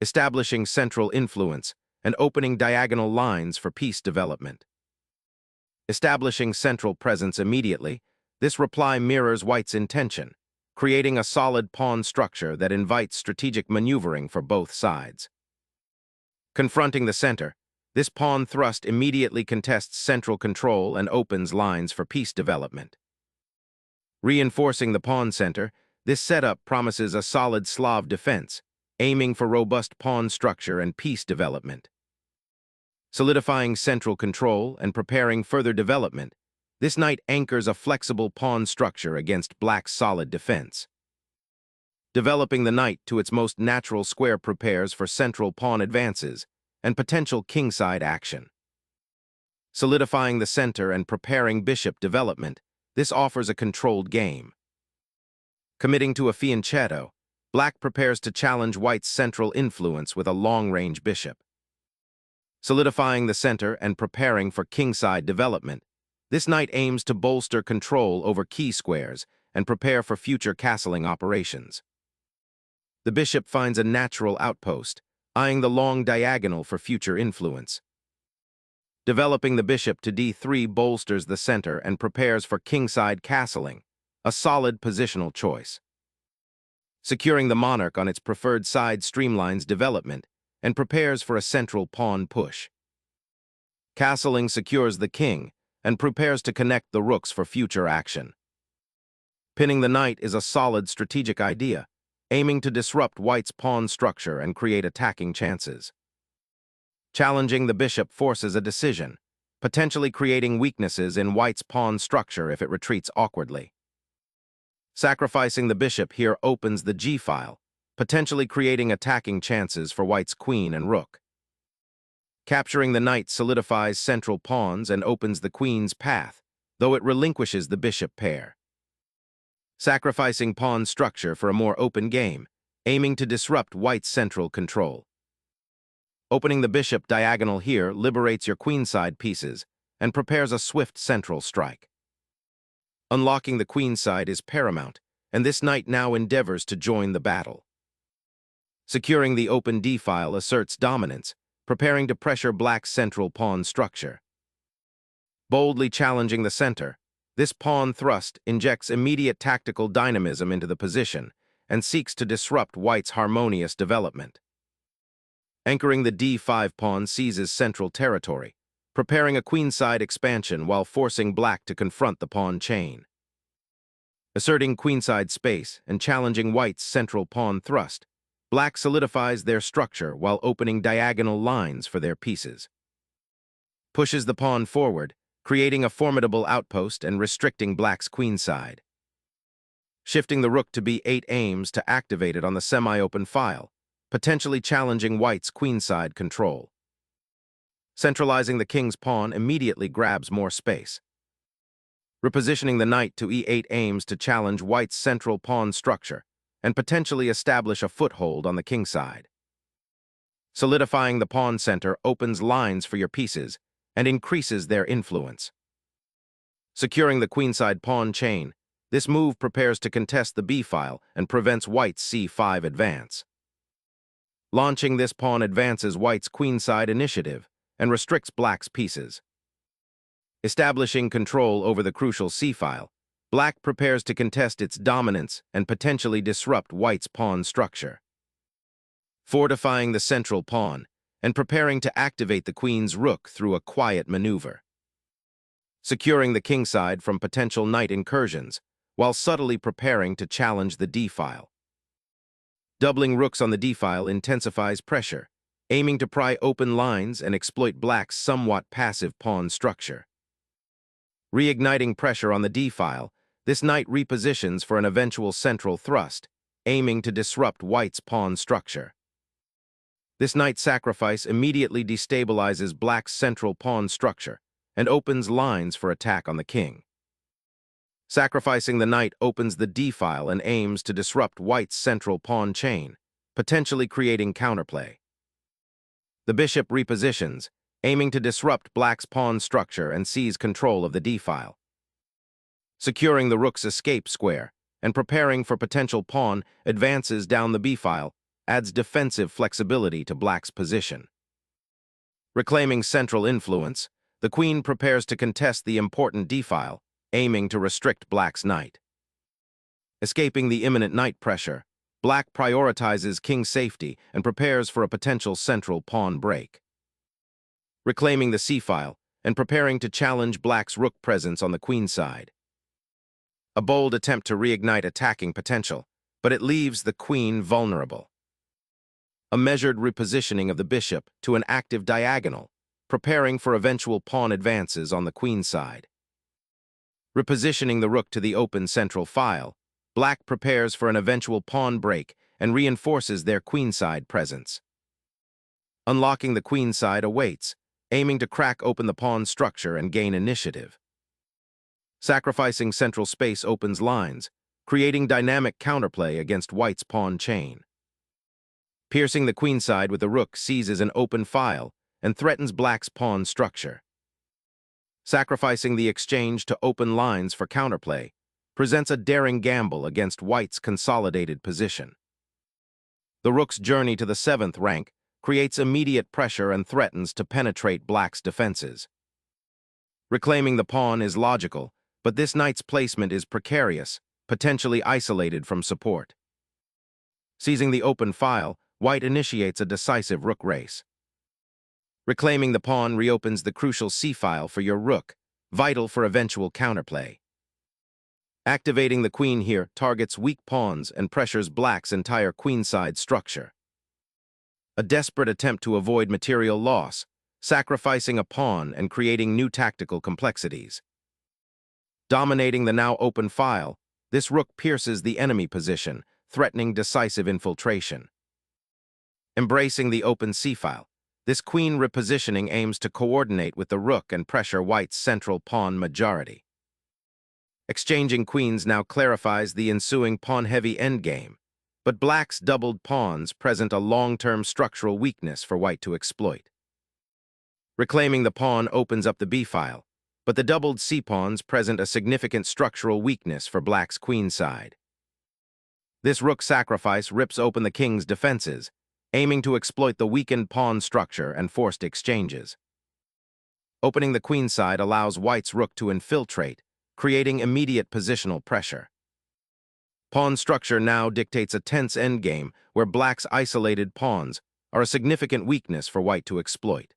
establishing central influence and opening diagonal lines for piece development. Establishing central presence immediately, this reply mirrors white's intention, creating a solid pawn structure that invites strategic maneuvering for both sides. Confronting the center, this pawn thrust immediately contests central control and opens lines for piece development. Reinforcing the pawn center, this setup promises a solid Slav defense, aiming for robust pawn structure and piece development. Solidifying central control and preparing further development, this knight anchors a flexible pawn structure against black's solid defense. Developing the knight to its most natural square prepares for central pawn advances and potential kingside action. Solidifying the center and preparing bishop development, this offers a controlled game. Committing to a fianchetto, black prepares to challenge white's central influence with a long-range bishop. Solidifying the center and preparing for kingside development, this knight aims to bolster control over key squares and prepare for future castling operations. The bishop finds a natural outpost, eyeing the long diagonal for future influence. Developing the bishop to d3 bolsters the center and prepares for kingside castling, a solid positional choice. Securing the monarch on its preferred side streamlines development and prepares for a central pawn push. Castling secures the king and prepares to connect the rooks for future action. Pinning the knight is a solid strategic idea, aiming to disrupt white's pawn structure and create attacking chances. Challenging the bishop forces a decision, potentially creating weaknesses in white's pawn structure if it retreats awkwardly. Sacrificing the bishop here opens the g-file, potentially creating attacking chances for white's queen and rook. Capturing the knight solidifies central pawns and opens the queen's path, though it relinquishes the bishop pair. Sacrificing pawn structure for a more open game, aiming to disrupt white's central control. Opening the bishop diagonal here liberates your queenside pieces and prepares a swift central strike. Unlocking the queenside is paramount, and this knight now endeavors to join the battle. Securing the open d-file asserts dominance, preparing to pressure black's central pawn structure. Boldly challenging the center, this pawn thrust injects immediate tactical dynamism into the position and seeks to disrupt white's harmonious development. Anchoring the d5 pawn seizes central territory, preparing a queenside expansion while forcing black to confront the pawn chain. Asserting queenside space and challenging white's central pawn thrust, black solidifies their structure while opening diagonal lines for their pieces. Pushes the pawn forward, creating a formidable outpost and restricting black's queenside. Shifting the rook to b8 aims to activate it on the semi-open file, potentially challenging white's queenside control. Centralizing the king's pawn immediately grabs more space. Repositioning the knight to e8 aims to challenge white's central pawn structure and potentially establish a foothold on the kingside. Solidifying the pawn center opens lines for your pieces and increases their influence. Securing the queenside pawn chain, this move prepares to contest the b-file and prevents white's c5 advance. Launching this pawn advances white's queenside initiative and restricts black's pieces. Establishing control over the crucial c-file, black prepares to contest its dominance and potentially disrupt white's pawn structure. Fortifying the central pawn and preparing to activate the queen's rook through a quiet maneuver. Securing the kingside from potential knight incursions while subtly preparing to challenge the d-file. Doubling rooks on the d-file intensifies pressure, aiming to pry open lines and exploit black's somewhat passive pawn structure. Reigniting pressure on the d-file, this knight repositions for an eventual central thrust, aiming to disrupt white's pawn structure. This knight sacrifice immediately destabilizes black's central pawn structure and opens lines for attack on the king. Sacrificing the knight opens the d-file and aims to disrupt white's central pawn chain, potentially creating counterplay. The bishop repositions, aiming to disrupt black's pawn structure and seize control of the d-file. Securing the rook's escape square and preparing for potential pawn advances down the b-file adds defensive flexibility to black's position. Reclaiming central influence, the queen prepares to contest the important d-file, aiming to restrict black's knight. Escaping the imminent knight pressure, black prioritizes king's safety and prepares for a potential central pawn break. Reclaiming the c-file and preparing to challenge black's rook presence on the queen side. A bold attempt to reignite attacking potential, but it leaves the queen vulnerable. A measured repositioning of the bishop to an active diagonal, preparing for eventual pawn advances on the queen side. Repositioning the rook to the open central file, black prepares for an eventual pawn break and reinforces their queenside presence. Unlocking the queenside awaits, aiming to crack open the pawn structure and gain initiative. Sacrificing central space opens lines, creating dynamic counterplay against white's pawn chain. Piercing the queenside with the rook seizes an open file and threatens black's pawn structure. Sacrificing the exchange to open lines for counterplay presents a daring gamble against white's consolidated position. The rook's journey to the 7th rank creates immediate pressure and threatens to penetrate black's defenses. Reclaiming the pawn is logical, but this knight's placement is precarious, potentially isolated from support. Seizing the open file, white initiates a decisive rook race. Reclaiming the pawn reopens the crucial c-file for your rook, vital for eventual counterplay. Activating the queen here targets weak pawns and pressures black's entire queenside structure. A desperate attempt to avoid material loss, sacrificing a pawn and creating new tactical complexities. Dominating the now open file, this rook pierces the enemy position, threatening decisive infiltration. Embracing the open c-file, this queen repositioning aims to coordinate with the rook and pressure white's central pawn majority. Exchanging queens now clarifies the ensuing pawn-heavy endgame, but black's doubled pawns present a long-term structural weakness for white to exploit. Reclaiming the pawn opens up the b-file, but the doubled c-pawns present a significant structural weakness for black's queenside. This rook sacrifice rips open the king's defenses, aiming to exploit the weakened pawn structure and forced exchanges. Opening the queenside allows white's rook to infiltrate, creating immediate positional pressure. Pawn structure now dictates a tense endgame where black's isolated pawns are a significant weakness for white to exploit.